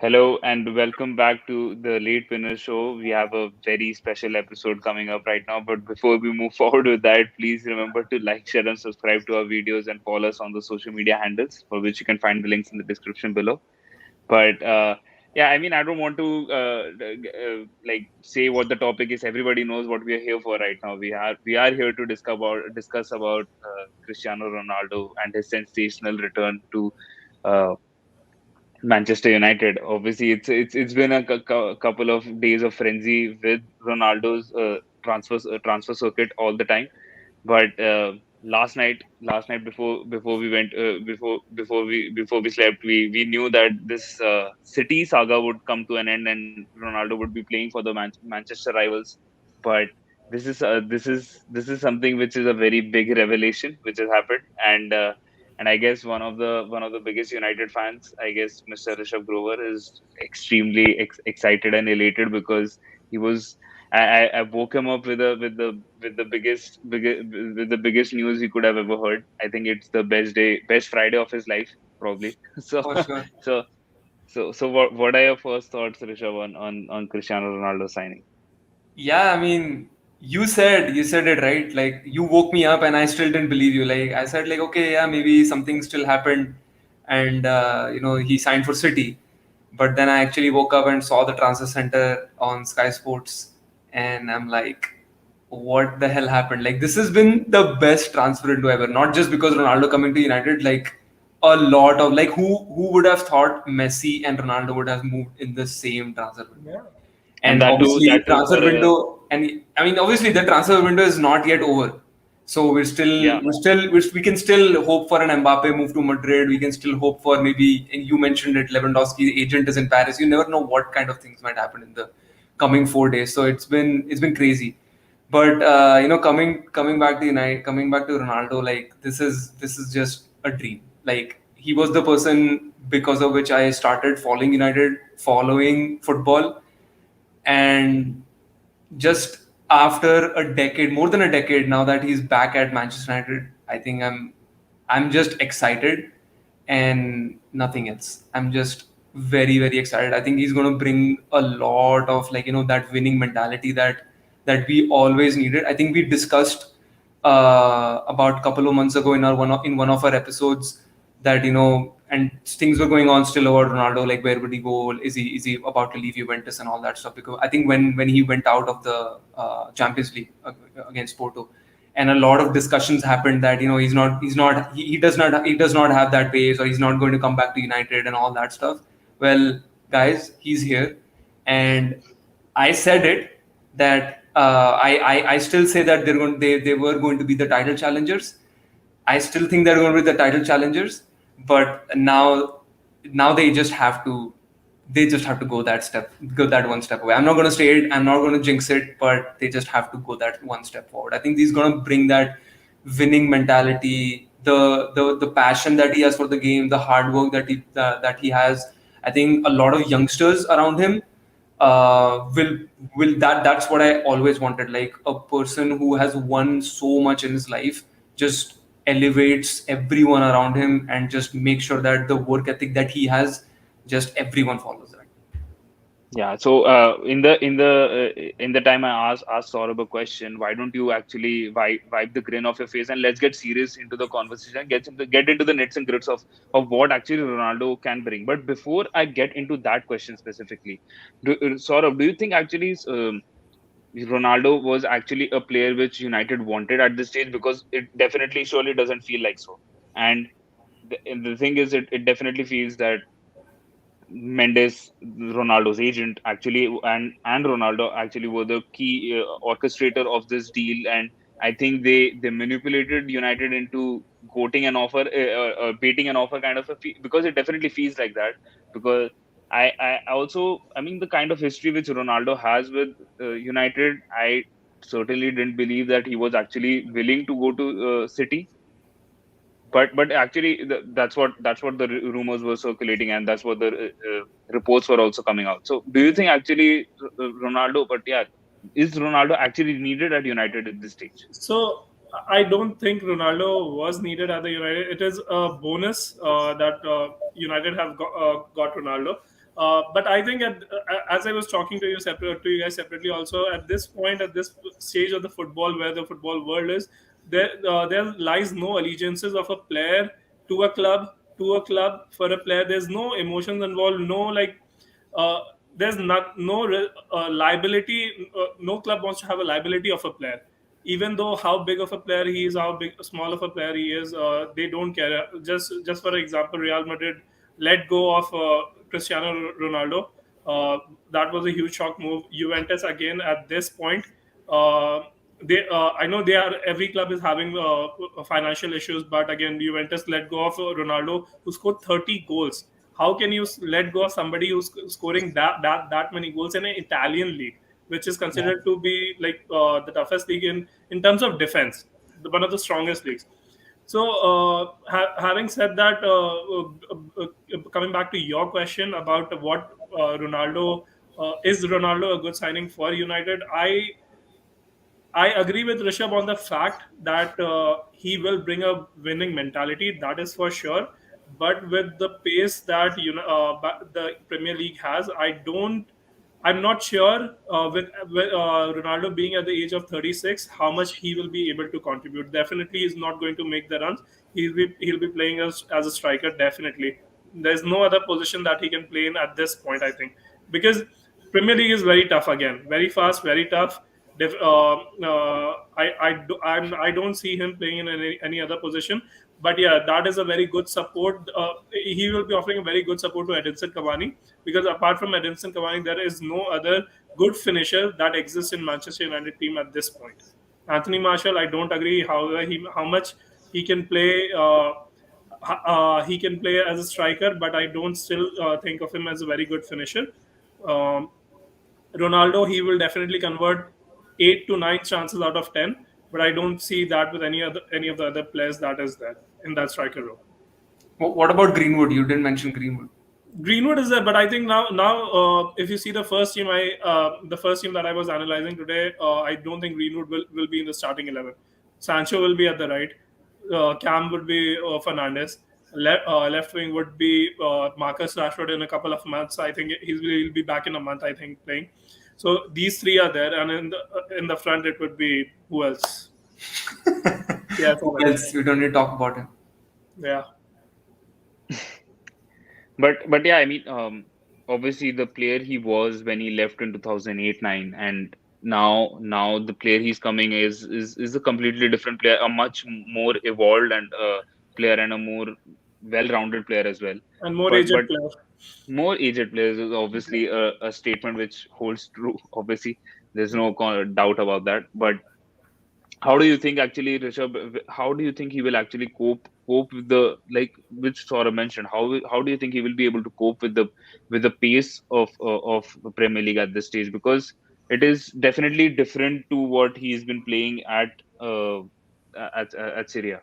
Hello and welcome back to the Late Winner Show. We have a very special episode coming up right now. But before we move forward with that, please remember to like, share, and subscribe to our videos and follow us on the social media handles, for which you can find the links in the description below. But yeah, I mean, I don't want to like say what the topic is. Everybody knows what we are here for right now. We are here to discuss about Cristiano Ronaldo and his sensational return to uh, Manchester United. Obviously, it's been a couple of days of frenzy with Ronaldo's transfer circuit all the time. But last night before we went before we slept, we knew that this City saga would come to an end and Ronaldo would be playing for the Manchester rivals. But this is something which is a very big revelation which has happened, and I guess one of the biggest United fans, I guess Mr. 𝗕𝗲𝗪 is extremely excited and elated because he was. I woke him up with the biggest news he could have ever heard. I think it's the best Friday of his life, probably. So For sure. so so what are your first thoughts, Rishabh, on Cristiano Ronaldo signing? Yeah, I mean, you said it right. Like you woke me up, and I still didn't believe you. Like I said, like okay, yeah, maybe something still happened, and he signed for City. But then I actually woke up and saw the transfer center on Sky Sports, and I'm like, what the hell happened? Like this has been the best transfer window ever. Not just because Ronaldo coming to United, like a lot of like who would have thought Messi and Ronaldo would have moved in the same transfer window? Yeah. And And obviously that too transfer for a window, and I mean obviously the transfer window is not yet over, so yeah. we can still hope for an Mbappe move to Madrid. We can still hope for maybe, and you mentioned it, Lewandowski's agent is in Paris. You never know what kind of things might happen in the coming 4 days, so it's been crazy. But coming back to United, coming back to Ronaldo, like this is just a dream. Like he was the person because of which I started following United, following football. And just after a decade, more than a decade now that he's back at Manchester United, I think I'm just excited and nothing else. I'm just very very excited. I think he's going to bring a lot of that winning mentality that we always needed. I think we discussed about a couple of months ago in one of our episodes that and things were going on still about Ronaldo, like where would he go? Is he about to leave Juventus and all that stuff? Because I think when he went out of the Champions League against Porto, and a lot of discussions happened that he does not have that base, or he's not going to come back to United and all that stuff. Well, guys, he's here, and I said it that I still say that they were going to be the title challengers. I still think they're going to be the title challengers, but now they just have to go that one step away. I'm not going to say it, I'm not going to jinx it, but they just have to go that one step forward. I think he's going to bring that winning mentality, the passion that he has for the game, the hard work that he has. I think a lot of youngsters around him will that's what I always wanted. Like a person who has won so much in his life just elevates everyone around him and just makes sure that the work ethic that he has, just everyone follows that. Yeah. So in the time I asked Saurabh a question, why don't you actually wipe the grin off your face and let's get serious into the conversation, get into the nits and grits of what actually Ronaldo can bring. But before I get into that question specifically, Saurabh, do you think actually Ronaldo was actually a player which United wanted at this stage? Because it definitely surely doesn't feel like so. And the thing is, it definitely feels that Mendes, Ronaldo's agent, actually, and Ronaldo actually were the key orchestrator of this deal, and I think they manipulated United into quoting an offer, baiting an offer, kind of because it definitely feels like that. Because I also, I mean, the kind of history which Ronaldo has with United, I certainly didn't believe that he was actually willing to go to City. But actually that's what the rumors were circulating, and that's what the reports were also coming out. So do you think actually Ronaldo, but yeah, is Ronaldo actually needed at United at this stage? So I don't think Ronaldo was needed at the United. It is a bonus that United have got Ronaldo. But I think, as I was talking to you guys separately, also at this point, at this stage of the football, where the football world is, there lies no allegiances of a player to a club, for a player. There's no emotions involved, no like. Uh, there's not no liability. No club wants to have a liability of a player, even though how big of a player he is, how big small of a player he is. They don't care. Just for example, Real Madrid let go of Cristiano Ronaldo. That was a huge shock move. Juventus again at this point. I know they are, every club is having financial issues, but again, Juventus let go of Ronaldo, who scored 30 goals. How can you let go of somebody who's scoring that many goals in an Italian league, which is considered to be like the toughest league in terms of defense, one of the strongest leagues? So, having said that, coming back to your question about what Ronaldo, is Ronaldo a good signing for United? I agree with Rishabh on the fact that he will bring a winning mentality. That is for sure. But with the pace that the Premier League has, I'm not sure with Ronaldo being at the age of 36, how much he will be able to contribute. Definitely, he's not going to make the runs. He'll be playing as a striker. Definitely, there's no other position that he can play in at this point, I think, because Premier League is very tough again, very fast, very tough. I don't see him playing in any other position. But yeah, that is a very good support. He will be offering a very good support to Edinson Cavani, because apart from Edinson Cavani, there is no other good finisher that exists in Manchester United team at this point. Anthony Martial, I don't agree how much he can play. He can play as a striker, but I don't still think of him as a very good finisher. Um, Ronaldo, he will definitely convert 8 to 9 chances out of 10, but I don't see that with any of the other players that is there in that striker role. What about Greenwood? You didn't mention Greenwood. Greenwood is there, but I think now if you see the first team, the first team that I was analyzing today, I don't think Greenwood will be in the starting 11. Sancho will be at the right. Cam would be Fernandes. Left wing would be Marcus Rashford in a couple of months. I think he'll be back in a month, I think, playing. So these three are there, and in the front it would be who else? Yeah, Who else? We don't need to talk about him. Yeah. But yeah, I mean, obviously the player he was when he left in 2008-9, and now the player he's coming is a completely different player, a much more evolved and player, and a more well-rounded player as well. And more But aged player. more aged players is obviously a statement which holds true. Obviously, there's no doubt about that. But how do you think actually, Rishabh? How do you think he will actually cope with the, like which Saurabh mentioned? How do you think he will be able to cope with the pace of the Premier League at this stage? Because it is definitely different to what he's been playing at Syria.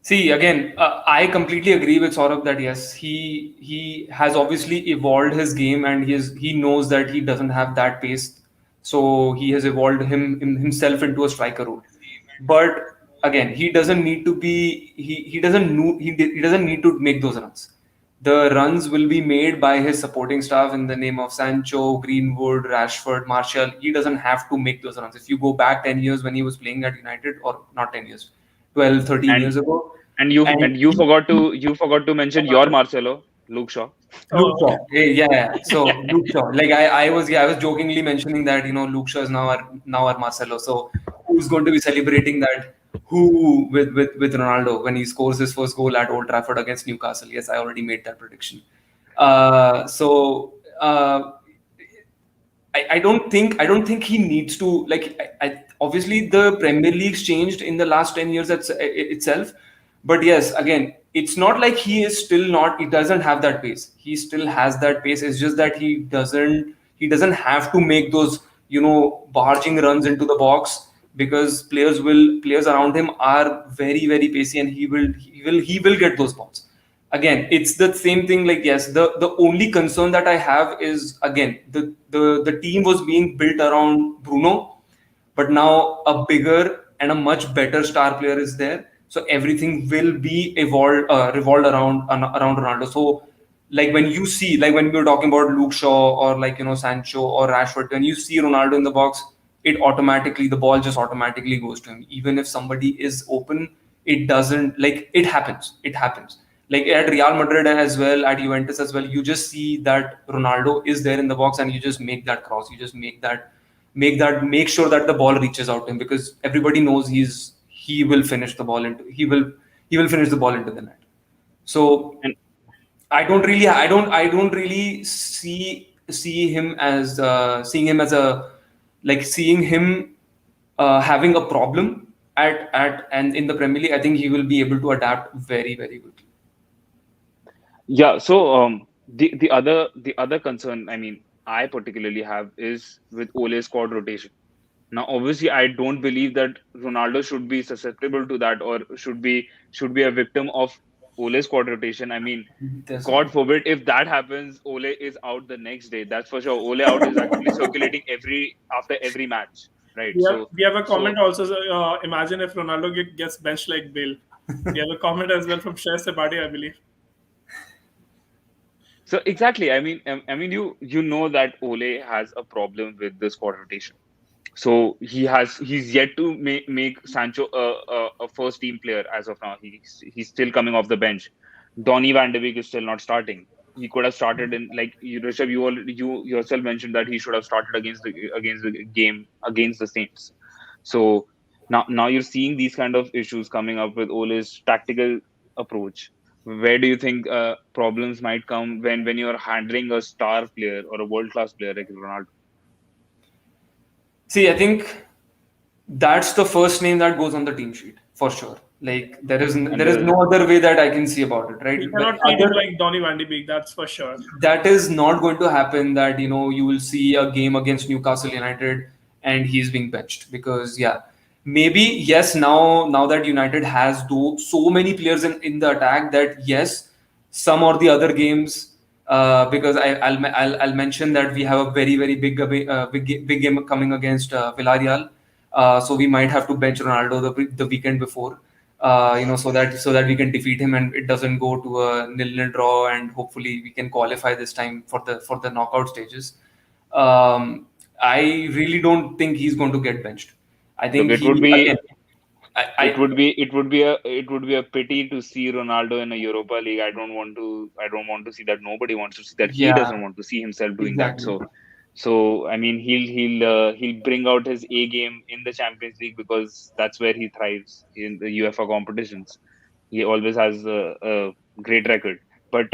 See, again, I completely agree with Saurabh that yes, he has obviously evolved his game, and he knows that he doesn't have that pace, so he has evolved himself into a striker role. But again, he doesn't need to be he doesn't need to make those runs. The runs will be made by his supporting staff in the name of Sancho, Greenwood, Rashford, Martial. He doesn't have to make those runs. If you go back 10 years when he was playing at United, or not 10 years, 12, 13 And years ago. and you forgot to mention your Marcelo, Luke Shaw. Luke Shaw. Yeah. So Luke Shaw. Like I was jokingly mentioning that Luke Shaw is now our Marcelo. So who's going to be celebrating that? Who with Ronaldo when he scores his first goal at Old Trafford against Newcastle? Yes, I already made that prediction. I don't think he needs to, like, obviously the Premier League's changed in the last 10 years itself, but yes, again, it's not like he doesn't have that pace. He still has that pace. It's just that he doesn't have to make those barging runs into the box, because players around him are very, very pacey, and he will get those balls. Again, it's the same thing. Like, yes, the only concern that I have is, again, the team was being built around Bruno, but now a bigger and a much better star player is there, so everything will be revolved around Ronaldo. So like when you see, like when we were talking about Luke Shaw or like, Sancho or Rashford, when you see Ronaldo in the box, the ball just automatically goes to him. Even if somebody is open, it doesn't, like, it happens. It happens. Like at Real Madrid as well, at Juventus as well, you just see that Ronaldo is there in the box and you just make that cross. You just make sure that the ball reaches out to him, because everybody knows he will finish the ball he will finish the ball into the net. So And I don't really see him as seeing him having a problem and in the Premier League. I think he will be able to adapt very, very quickly. yeah, so the other concern, I mean, I particularly have is with Ole's squad rotation. Now, obviously, I don't believe that Ronaldo should be susceptible to that, or should be a victim of Ole's squad rotation. I mean, There's God forbid if that happens, Ole is out the next day. That's for sure. Ole out is actually circulating after every match, right? We have a So comment also. Imagine if Ronaldo gets benched like Bale. We have a comment as well from 𝗕𝗲𝗃𝗧𝗘, I believe. so exactly. I mean, you know that Ole has a problem with the squad rotation. So he's yet to make Sancho a first team player as of now. He's still coming off the bench. Donny van de Beek is still not starting. He could have started in, like, Rishabh, you yourself mentioned that he should have started against the game against the Saints. So now you're seeing these kind of issues coming up with Ole's tactical approach. Where do you think problems might come when you're handling a star player or a world class player like Ronaldo? See, I think that's the first name that goes on the team sheet for sure. Like there is no other way that I can see about it, right? We cannot treat him like Donny van de Beek, that's for sure. That is not going to happen. That you will see a game against Newcastle United and he's being benched, because maybe yes, now that United has so many players in the attack, that yes, some or the other games, because I'll mention that we have a very, very big game coming against Villarreal. So we might have to bench Ronaldo the weekend before, so that we can defeat him and it doesn't go to a 0-0 draw, and hopefully we can qualify this time for the knockout stages. I really don't think he's going to get benched. I Look, think it would be again. it would be a pity to see Ronaldo in a Europa League. I don't want to see that. Nobody wants to see that. He Yeah, doesn't want to see himself doing that. exactly. So I mean, he'll bring out his A game in the Champions League, because that's where he thrives in the UEFA competitions. He always has a great record. But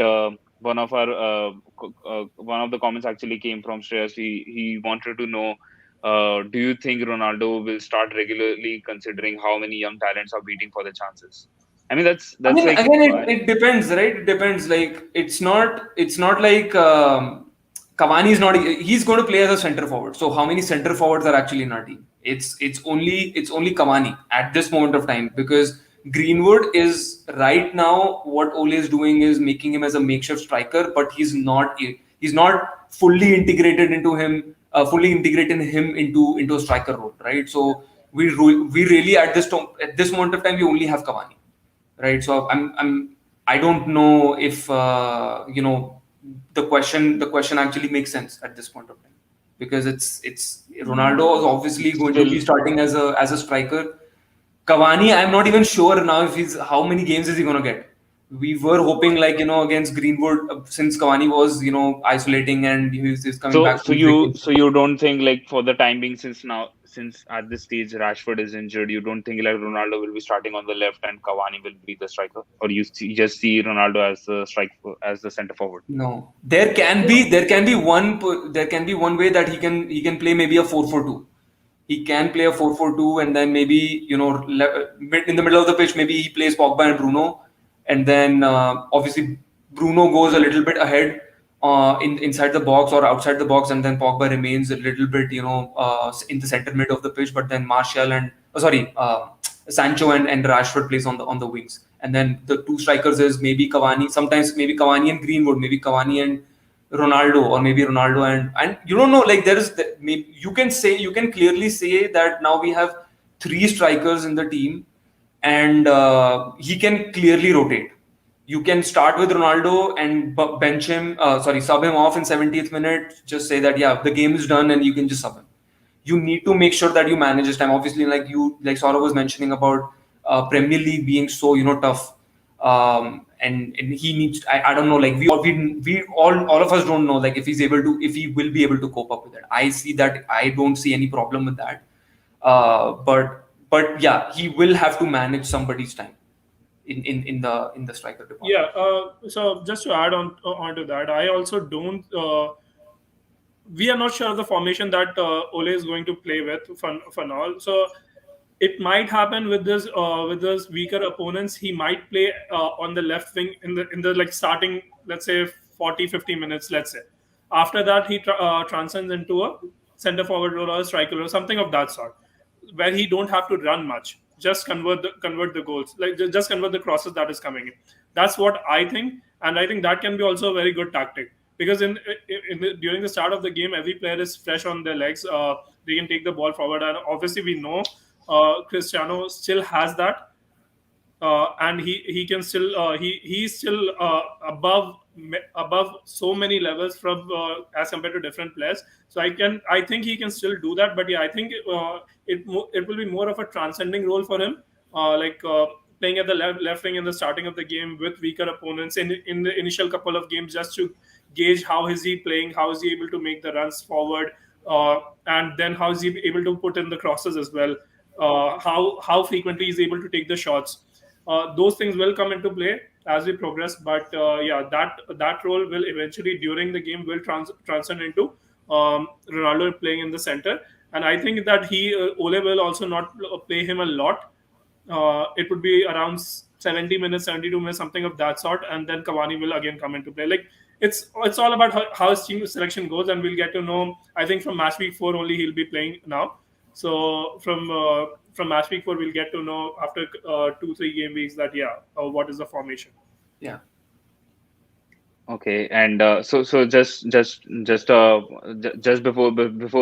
one of the comments actually came from Shreyas. He wanted to know, do you think Ronaldo will start regularly, considering how many young talents are waiting for the chances? I mean, I that's mean, like again, it depends, right? It depends. Like it's not like Cavani is not. He's going to play as a center forward. So how many center forwards are actually in our team? It's only Cavani at this moment of time, because Greenwood is right now. What Ole is doing is making him as a makeshift striker, but he's not fully integrating him into a striker role, right? So we really at this moment of time we only have Cavani, right? So I don't know if the question actually makes sense at this point of time, because it's Ronaldo is obviously going to still. be starting as a striker. Cavani, I'm not even sure now if he's how many games is he going to get. We were hoping, like, against Greenwood, since Cavani was isolating and he's coming So, back so from injury. you, so you don't think, like, for the time being, since at this stage Rashford is injured, you don't think like Ronaldo will be starting on the left and Cavani will be the striker, or just see Ronaldo as the as the center forward? No, there can be one way that he can play maybe a 4-4-2. He can play a 4-4-2, and then maybe in the middle of the pitch, maybe he plays Pogba and Bruno, and then obviously Bruno goes a little bit ahead inside the box or outside the box, and then Pogba remains a little bit in the center mid of the pitch, but then Martial and Sancho and Rashford plays on the wings, and then the two strikers is maybe Cavani, sometimes maybe Cavani and Greenwood, maybe Cavani and Ronaldo, or maybe Ronaldo and you don't know, like you can clearly say that now we have three strikers in the team, and he can clearly rotate. You can start with Ronaldo and bench him, sub him off in 70th minute. Just say that, yeah, the game is done and you can just sub him. You need to make sure that you manage his time. Obviously, like Saurav was mentioning about Premier League being so, tough. And he needs, I don't know, like we all of us don't know, like if he will be able to cope up with it. I see that. I don't see any problem with that. But yeah, he will have to manage somebody's time in the striker department. Yeah. So just to add onto that, I also don't. We are not sure of the formation that Ole is going to play with for now. So it might happen with this weaker opponents. He might play on the left wing in the like starting, let's say 40-50 minutes. Let's say after that he transcends into a center forward role or a striker or something of that sort, where he don't have to run much. Just convert the goals, like just convert the crosses that is coming in. That's what I think, and I think that can be also a very good tactic, because during the start of the game, every player is fresh on their legs. They can take the ball forward, and obviously we know Cristiano still has that, and he can still he's still above so many levels from as compared to different players. So I think he can still do that. But yeah, I think it will be more of a transcending role for him, playing at the left wing in the starting of the game with weaker opponents in the initial couple of games, just to gauge how is he playing, how is he able to make the runs forward, and then how is he able to put in the crosses as well, how frequently he's able to take the shots. Those things will come into play as we progress, but yeah, that role will eventually during the game will transcend into Ronaldo playing in the center. And I think that Ole will also not play him a lot. It would be around 70 minutes, 72 minutes, something of that sort, and then Cavani will again come into play. Like it's all about how his team selection goes, and we'll get to know. I think from match week 4 only he'll be playing now. So from match week 4 we'll get to know after 2-3 game weeks that what is the formation. Yeah. Okay, and so just before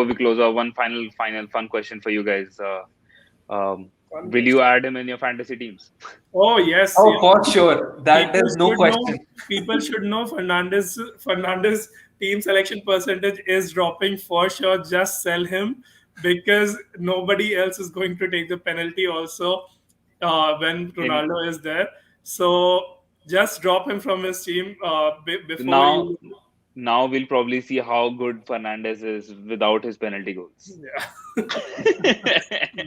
we close out, one final fun question for you guys. Will you add him in your fantasy teams? Oh yes. Oh, for sure. There's no question. People should know Fernandes team selection percentage is dropping for sure. Just sell him, because nobody else is going to take the penalty also when Ronaldo is there. So just drop him from his team before Now we'll probably see how good Fernandes is without his penalty goals. Yeah.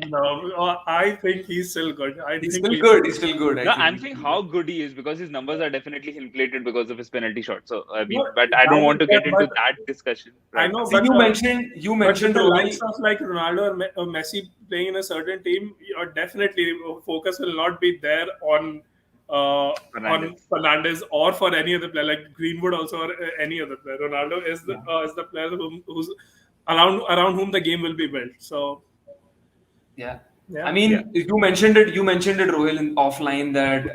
No, I think he's still good. He's still good. I'm saying how good he is, because his numbers are definitely inflated because of his penalty shot. So I mean, but I don't want to get into that discussion. Right? I know, but you mentioned the likes of like Ronaldo or Messi playing in a certain team, definitely focus will not be there on Fernandes or for any other player like Greenwood also, or any other player. Ronaldo is the player who's around whom the game will be built. So yeah. I mean, you mentioned it, Rohil, in offline that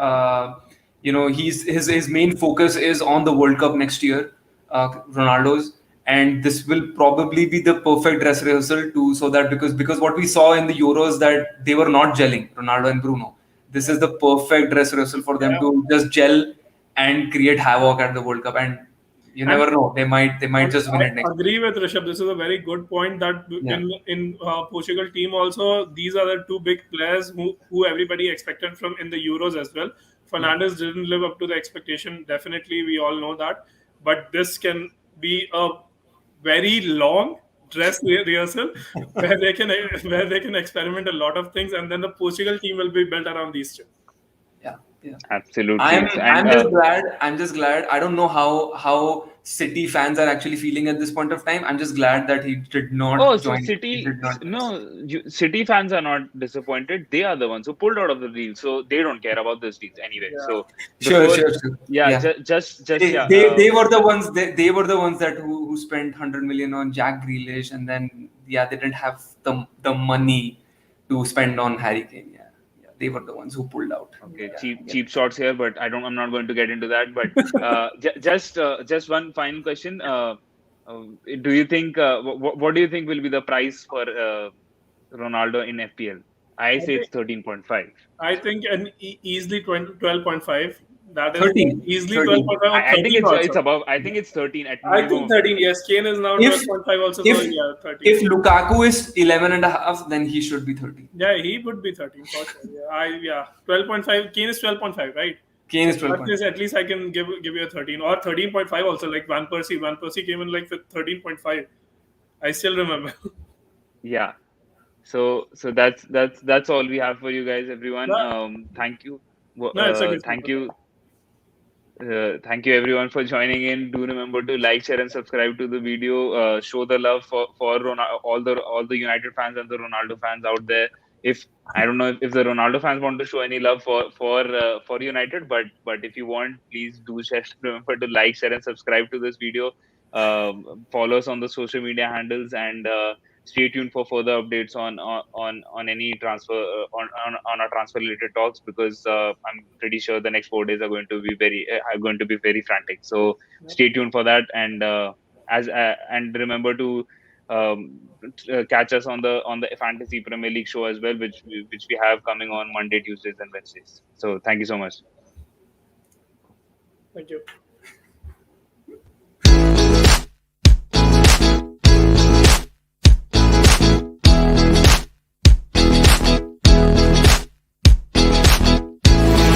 his main focus is on the World Cup next year, Ronaldo's, and this will probably be the perfect dress rehearsal too, so that because what we saw in the Euros that they were not gelling, Ronaldo and Bruno. This is the perfect dress rehearsal for them to just gel and create havoc at the World Cup. And you never know, they might just win it next. I agree with Rishabh. This is a very good point that in Portugal team also, these are the two big players who everybody expected from in the Euros as well. Fernandes didn't live up to the expectation. Definitely, we all know that. But this can be a very long dress rehearsal where they can experiment a lot of things, and then the Portugal team will be built around these two. Yeah, absolutely. I'm just glad. I don't know how City fans are actually feeling at this point of time. I'm just glad that he did not join. City fans are not disappointed. They are the ones who pulled out of the deal, so they don't care about those deals anyway. Yeah. So sure. They were the ones. They were the ones that who spent 100 million on Jack Grealish, and then they didn't have the money to spend on Harry Kane. They were the ones who pulled out. Okay, cheap shots here, but I'm not going to get into that. But just one final question. Do you think what do you think will be the price for Ronaldo in FPL? I say it's 13.5. I think easily 12.5. That is 13. easily 13. 12.5 or I think 13 it's also. above. I think it's 13 at I minimum. think 13. Yes, Kane is now If 12.5 also. So if yeah, 13. if Lukaku is 11 and a half, then he should be 13. Yeah, he would be 13 for sure. Yeah, 12.5. Kane is 12.5, right? Kane is At least I can give you a 13 or 13.5 also. Like 𝗵𝗏𝗧. 𝗵𝗏𝗧 came in like with 13.5. I still remember. Yeah. So that's all we have for you guys, everyone. Thank you. No, it's a good Thank you. Thank you everyone for joining in. Do remember to like, share, and subscribe to the video. Show the love for all the United fans and the Ronaldo fans out there. If I don't know if the Ronaldo fans want to show any love for United, but if you want, please do share. Remember to like, share, and subscribe to this video. Follow us on the social media handles and stay tuned for further updates on any transfer on our transfer related talks, because I'm pretty sure the next 4 days are going to be very frantic. So stay tuned for that, and and remember to catch us on the Fantasy Premier League show as well, which we have coming on Monday, Tuesdays, and Wednesdays. So thank you so much. Thank you.